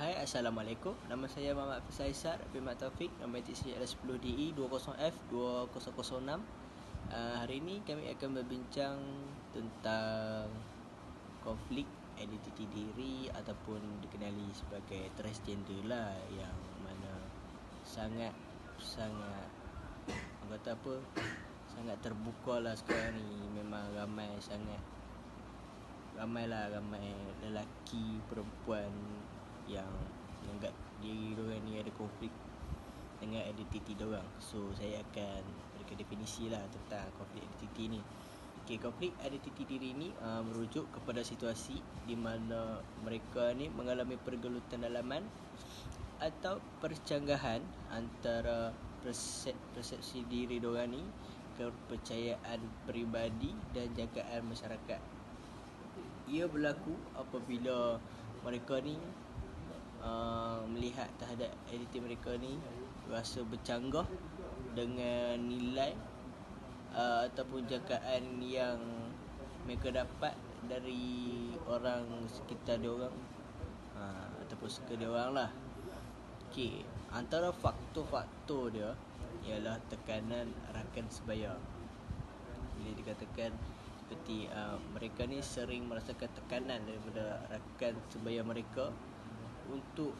Hai, Assalamualaikum. Nama saya Muhammad Faisal bin Taufik. Nombor etik saya adalah 10DE 20F 2006. Hari ini kami akan berbincang tentang konflik identiti diri ataupun dikenali sebagai transgender lah, yang mana sangat orang kata apa, sangat terbuka lah sekarang ni. Memang ramai lelaki, perempuan yang menganggap diri diorang ni ada konflik dengan identiti diorang. So saya akan berikan definisi lah tentang konflik identiti ni. Konflik identiti diri ni merujuk kepada situasi di mana mereka ni mengalami pergelutan dalaman atau percanggahan antara persepsi diri diorang ni, kepercayaan peribadi dan jangkaan masyarakat. Ia berlaku apabila mereka ni melihat terhadap identiti mereka ni rasa bercanggah dengan nilai ataupun jangkaan yang mereka dapat dari orang sekitar diorang ataupun suka diorang lah. Antara faktor-faktor dia ialah tekanan rakan sebaya. Bila dikatakan seperti mereka ni sering merasakan tekanan daripada rakan sebaya mereka untuk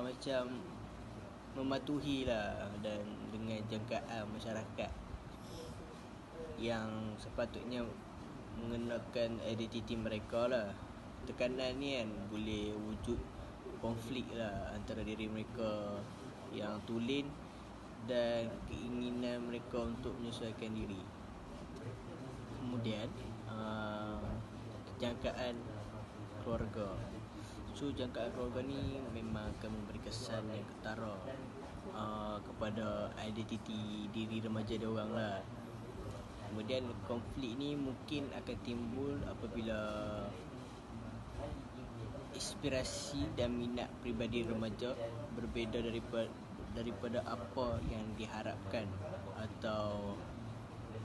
macam mematuhi lah dan dengan jangkaan masyarakat yang sepatutnya mengenakan identiti mereka lah. Tekanan ni kan boleh wujud konflik lah antara diri mereka yang tulen dan keinginan mereka untuk menyesuaikan diri. Kemudian jangkaan keluarga. So jangkaan keluarga ni memang akan memberi kesan yang ketara kepada identiti diri remaja diorang lah. Kemudian konflik ni mungkin akan timbul apabila inspirasi dan minat peribadi remaja berbeza daripada apa yang diharapkan atau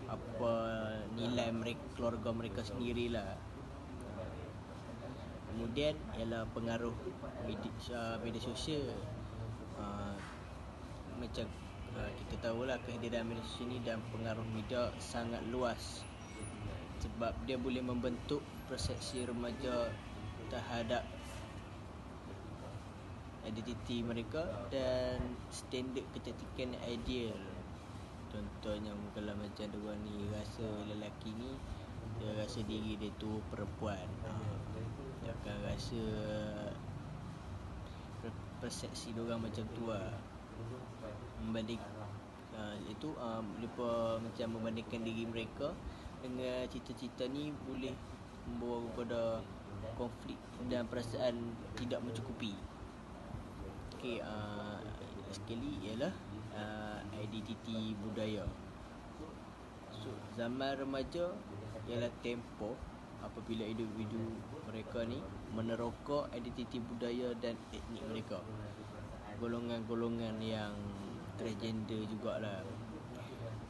apa nilai keluarga mereka sendirilah. Kemudian ialah pengaruh media sosial. Macam kita tahulah kehadiran media sosial ni dan pengaruh media sangat luas, sebab dia boleh membentuk persepsi remaja terhadap identiti mereka dan standard kecantikan ideal. Contohnya kalau macam diorang ni rasa lelaki ni, dia rasa diri dia tu perempuan, dia akan rasa persepsi diorang macam tu lah. Mereka macam membandingkan diri mereka dengan cita-cita ni boleh membawa kepada konflik dan perasaan tidak mencukupi. Sekali ialah identiti budaya. So zaman remaja ialah tempoh apabila individu mereka ni meneroka identiti budaya dan etnik mereka. Golongan-golongan yang transgender jugalah.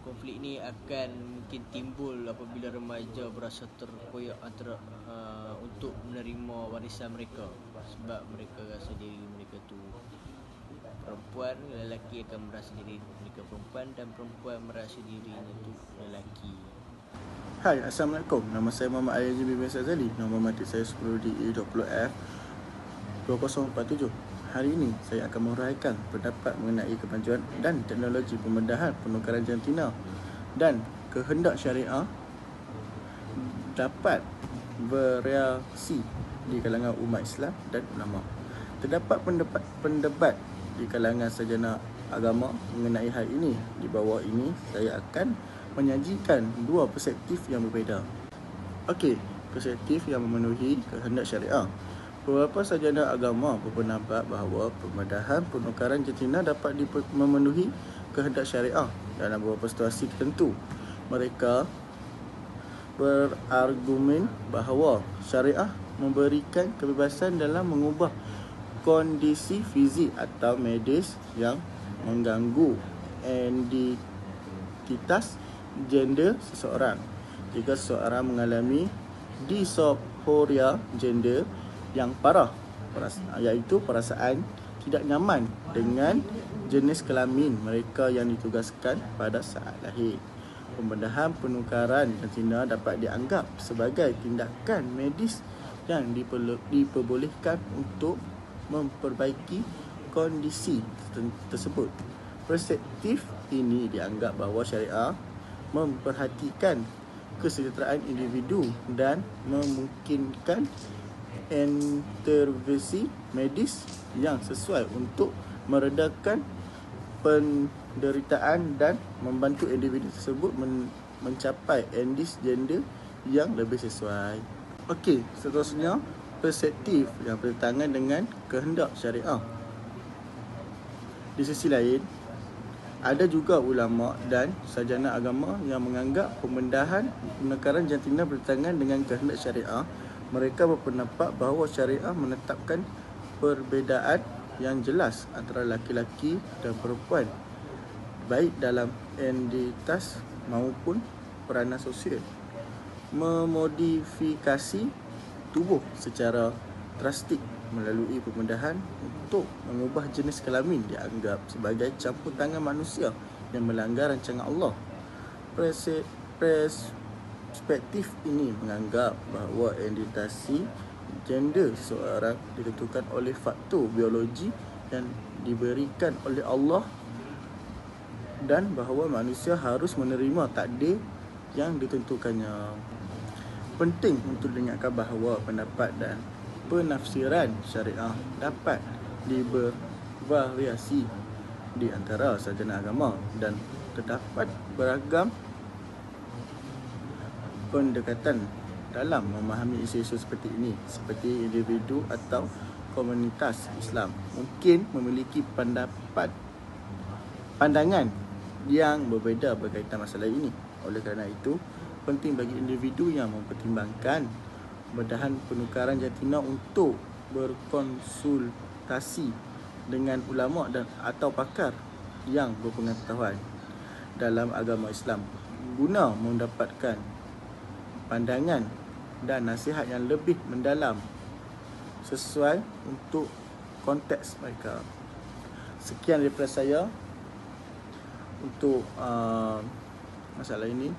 Konflik ni akan mungkin timbul apabila remaja berasa terkoyak antara untuk menerima warisan mereka, sebab mereka rasa diri mereka tu perempuan, lelaki akan merasa diri mereka perempuan dan perempuan merasa dirinya tu lelaki. Hai, Assalamualaikum. Nama saya Muhammad Ayazim bin Azali. Nombor mati saya 10DE 20F 2047. Hari ini saya akan menguraikan pendapat mengenai kemajuan dan teknologi pembedahan penukaran jantina dan kehendak syariah dapat bereaksi di kalangan umat Islam dan ulama. Terdapat pendebat di kalangan sarjana agama mengenai hal ini. Di bawah ini saya akan menyajikan dua perspektif yang berbeza. Perspektif yang memenuhi kehendak syariah. Beberapa sarjana agama berpendapat bahawa pembedahan penukaran jantina dapat memenuhi kehendak syariah dalam beberapa situasi tertentu. Mereka berargumen bahawa syariah memberikan kebebasan dalam mengubah kondisi fizik atau medis yang mengganggu identitas gender seseorang. Jika seseorang mengalami dysphoria gender yang parah, iaitu perasaan tidak nyaman dengan jenis kelamin mereka yang ditugaskan pada saat lahir. Pembedahan penukaran jantina dapat dianggap sebagai tindakan medis yang diperbolehkan untuk memperbaiki kondisi tersebut. Perspektif ini dianggap bahawa syariah memperhatikan kesejahteraan individu dan memungkinkan intervensi medis yang sesuai untuk meredakan penderitaan dan membantu individu tersebut mencapai endis gender yang lebih sesuai. Okey, seterusnya perspektif yang bertentangan dengan kehendak syariah. Di sisi lain, ada juga ulama dan sarjana agama yang menganggap pembedahan penukaran jantina bertentangan dengan kehendak syariah. Mereka berpendapat bahawa syariah menetapkan perbezaan yang jelas antara lelaki-lelaki dan perempuan, baik dalam entitas maupun peranan sosial. Memodifikasi tubuh secara drastik melalui pembedahan untuk mengubah jenis kelamin dianggap sebagai campur tangan manusia yang melanggar rancangan Allah. Perspektif ini menganggap bahawa identitasi gender seseorang ditentukan oleh faktor biologi yang diberikan oleh Allah dan bahawa manusia harus menerima takdir yang ditentukannya. Penting untuk diingatkan bahawa pendapat dan penafsiran syariah dapat bervariasi di antara sarjana agama dan terdapat beragam pendekatan dalam memahami isu-isu seperti ini, seperti individu atau komunitas Islam mungkin memiliki pandangan yang berbeza berkaitan masalah ini. Oleh kerana itu, penting bagi individu yang mempertimbangkan pembedahan penukaran jantina untuk berkonsultasi dengan ulama dan atau pakar yang berpengetahuan dalam agama Islam guna mendapatkan pandangan dan nasihat yang lebih mendalam sesuai untuk konteks mereka. Sekian daripada saya untuk masalah ini.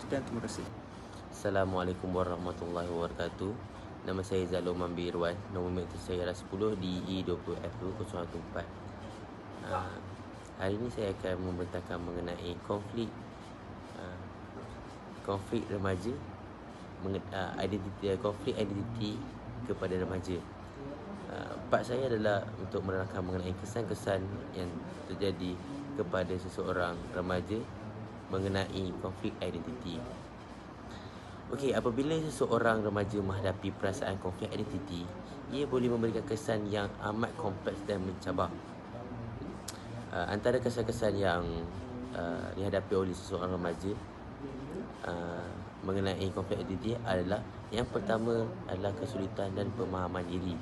Sekian, terima kasih. Assalamualaikum warahmatullahi wabarakatuh. Nama saya Zalul Mambi Irwan. Nombor meter saya adalah 10 DE20F014. Hari ini saya akan membentangkan mengenai konflik remaja, konflik identiti kepada remaja. Part saya adalah untuk menerangkan mengenai kesan-kesan yang terjadi kepada seseorang remaja mengenai konflik identiti. Okey, apabila seseorang remaja menghadapi perasaan konflik identiti, ia boleh memberikan kesan yang amat kompleks dan mencabar. Antara kesan-kesan yang dihadapi oleh seseorang remaja mengenai konflik identiti adalah, yang pertama adalah kesulitan dan pemahaman diri.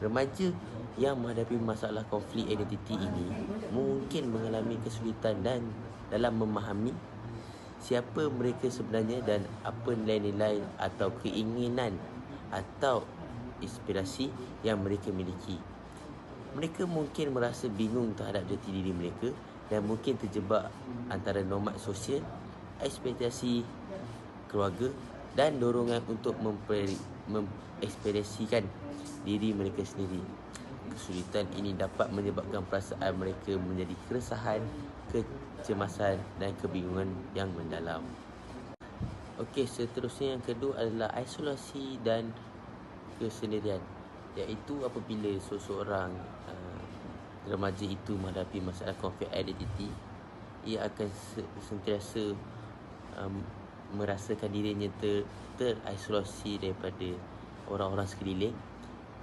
Remaja yang menghadapi masalah konflik identiti ini mungkin mengalami kesulitan dan dalam memahami siapa mereka sebenarnya dan apa nilai-nilai atau keinginan atau inspirasi yang mereka miliki. Mereka mungkin merasa bingung terhadap jati diri mereka dan mungkin terjebak antara normat sosial, ekspektasi keluarga dan dorongan untuk mengekspresikan diri mereka sendiri. Kesulitan ini dapat menyebabkan perasaan mereka menjadi keresahan, kecemasan dan kebingungan yang mendalam. Okey, seterusnya yang kedua adalah isolasi dan kesendirian, iaitu apabila seseorang remaja itu menghadapi masalah konflik identiti, ia akan sentiasa merasakan dirinya terisolasi daripada orang-orang sekeliling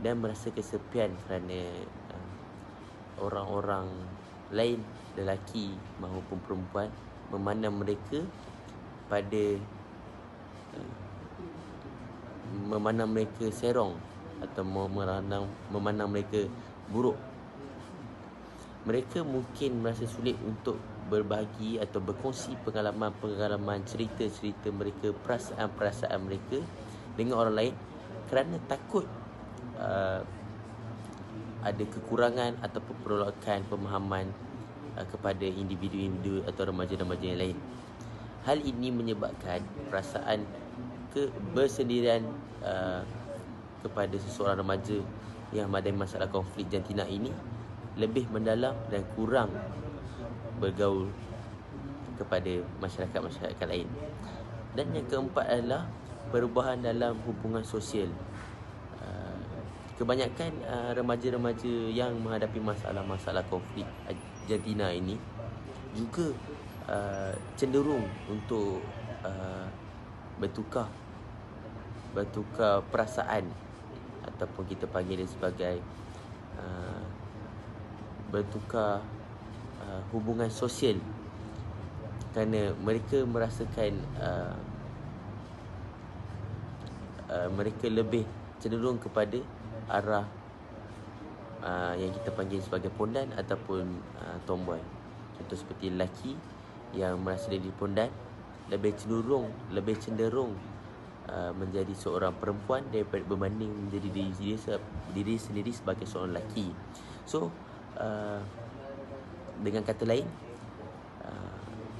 dan merasa kesepian kerana orang-orang lain, lelaki maupun perempuan, memandang mereka serong atau memandang mereka buruk. Mereka mungkin merasa sulit untuk berbagi atau berkongsi pengalaman-pengalaman, cerita-cerita mereka, perasaan-perasaan mereka dengan orang lain kerana takut ada kekurangan ataupun penolakan pemahaman kepada individu-individu atau remaja-remaja yang lain. Hal ini menyebabkan perasaan kebersendirian kepada seseorang remaja yang menghadapi masalah konflik jantina ini lebih mendalam dan kurang bergaul kepada masyarakat-masyarakat lain. Dan yang keempat adalah perubahan dalam hubungan sosial. Kebanyakan remaja-remaja yang menghadapi masalah-masalah konflik jantina ini juga cenderung untuk bertukar perasaan, ataupun kita panggil dia sebagai bertukar hubungan sosial, kerana mereka merasakan mereka lebih cenderung kepada arah yang kita panggil sebagai pondan ataupun tomboy. Contoh seperti lelaki yang merasa diri pondan lebih cenderung menjadi seorang perempuan daripada berbanding menjadi diri sendiri sebagai seorang lelaki. So dengan kata lain,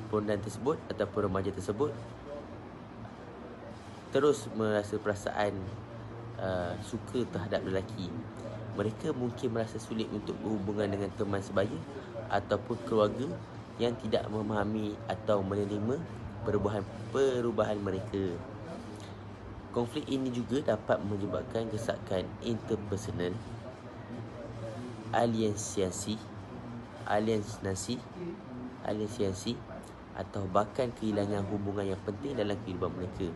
pondan tersebut ataupun remaja tersebut terus merasa perasaan suka terhadap lelaki. Mereka mungkin merasa sulit untuk berhubungan dengan teman sebaya ataupun keluarga yang tidak memahami atau menerima perubahan mereka. Konflik ini juga dapat menyebabkan kesakan interpersonal, alienasi atau bahkan kehilangan hubungan yang penting dalam kehidupan mereka.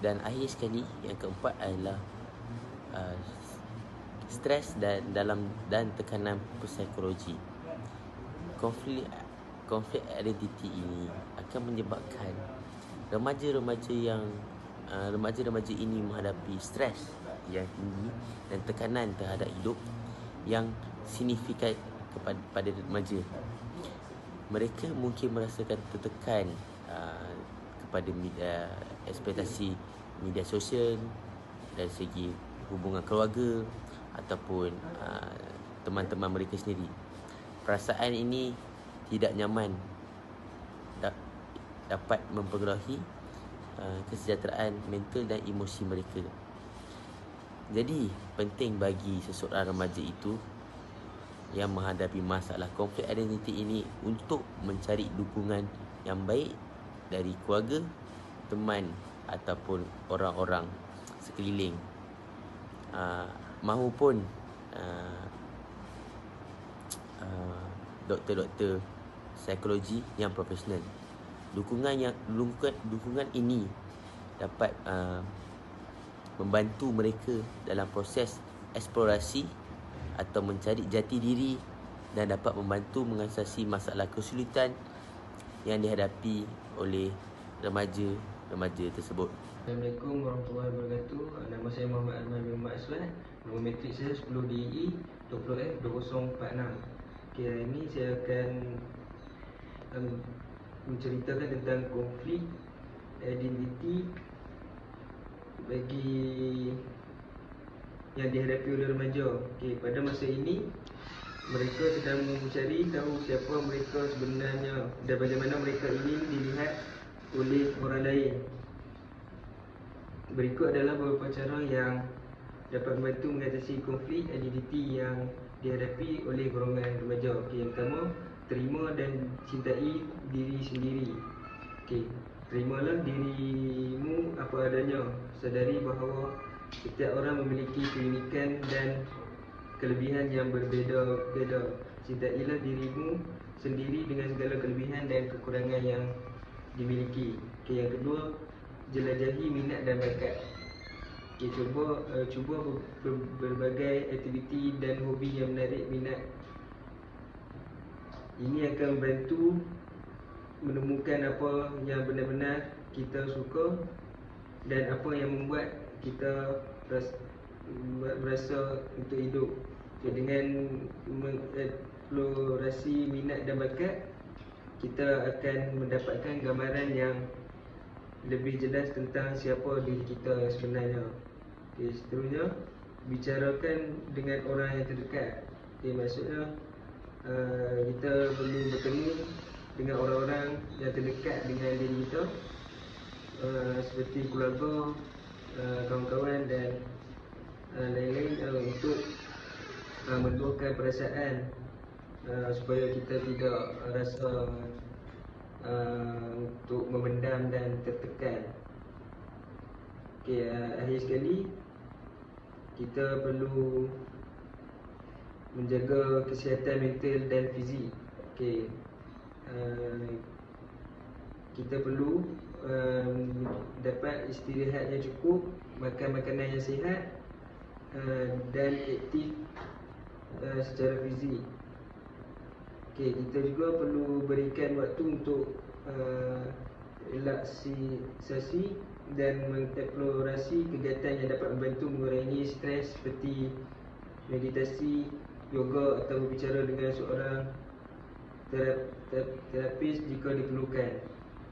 Dan akhir sekali, yang keempat adalah stres dan tekanan psikologi. Konflik identiti ini akan menyebabkan remaja-remaja ini menghadapi stres yang tinggi dan tekanan terhadap hidup yang signifikan pada remaja. Mereka mungkin merasakan tertekan kepada ekspektasi media sosial dari segi hubungan keluarga ataupun teman-teman mereka sendiri. Perasaan ini tidak nyaman dapat mempengaruhi kesejahteraan mental dan emosi mereka. Jadi penting bagi seseorang remaja itu yang menghadapi masalah konflik identiti ini untuk mencari dukungan yang baik dari keluarga, teman ataupun orang-orang sekeliling, mahupun doktor-doktor psikologi yang profesional. Dukungan ini dapat membantu mereka dalam proses eksplorasi atau mencari jati diri dan dapat membantu mengatasi masalah kesulitan yang dihadapi oleh remaja tersebut. Assalamualaikum warahmatullahi wabarakatuh. Nama saya Muhammad Azman bin Muhammad Aswan. Nombor matrik saya 10 DE 20F2046. Okey, hari ini saya akan menceritakan tentang konflik identiti bagi yang dihadapi oleh remaja. Okey, pada masa ini mereka sedang mencari tahu siapa mereka sebenarnya dan bagaimana mereka ingin dilihat oleh orang lain. Berikut adalah beberapa cara yang dapat membantu mengatasi konflik identiti yang dihadapi oleh golongan remaja. Okey, yang pertama, terima dan cintai diri sendiri. Okey, terimalah dirimu apa adanya. Sadari bahawa setiap orang memiliki keunikan dan kelebihan yang berbeza-beza. Cintailah dirimu sendiri dengan segala kelebihan dan kekurangan yang dimiliki. Okey, yang kedua, jelajahi minat dan bakat. Okay, cuba berbagai aktiviti dan hobi yang menarik minat. Ini akan membantu menemukan apa yang benar-benar kita suka dan apa yang membuat kita berasa untuk hidup. Okay, dengan mengeksplorasi minat dan bakat, kita akan mendapatkan gambaran yang lebih jelas tentang siapa diri kita sebenarnya. Okay, seterusnya, bicarakan dengan orang yang terdekat. Okay, maksudnya kita perlu bertemu dengan orang-orang yang terdekat dengan diri kita, seperti keluarga, kawan-kawan dan lain-lain, untuk meluahkan perasaan, supaya kita tidak rasa untuk memendam dan tertekan. Okay, akhir sekali, kita perlu menjaga kesihatan mental dan fizik. Okay, kita perlu dapat istirahat yang cukup, makan makanan yang sihat, dan aktif secara fizik. Okay, kita juga perlu berikan waktu untuk relaksasi dan mengeksplorasi kegiatan yang dapat membantu mengurangi stres, seperti meditasi, yoga atau berbicara dengan seorang terapis jika diperlukan.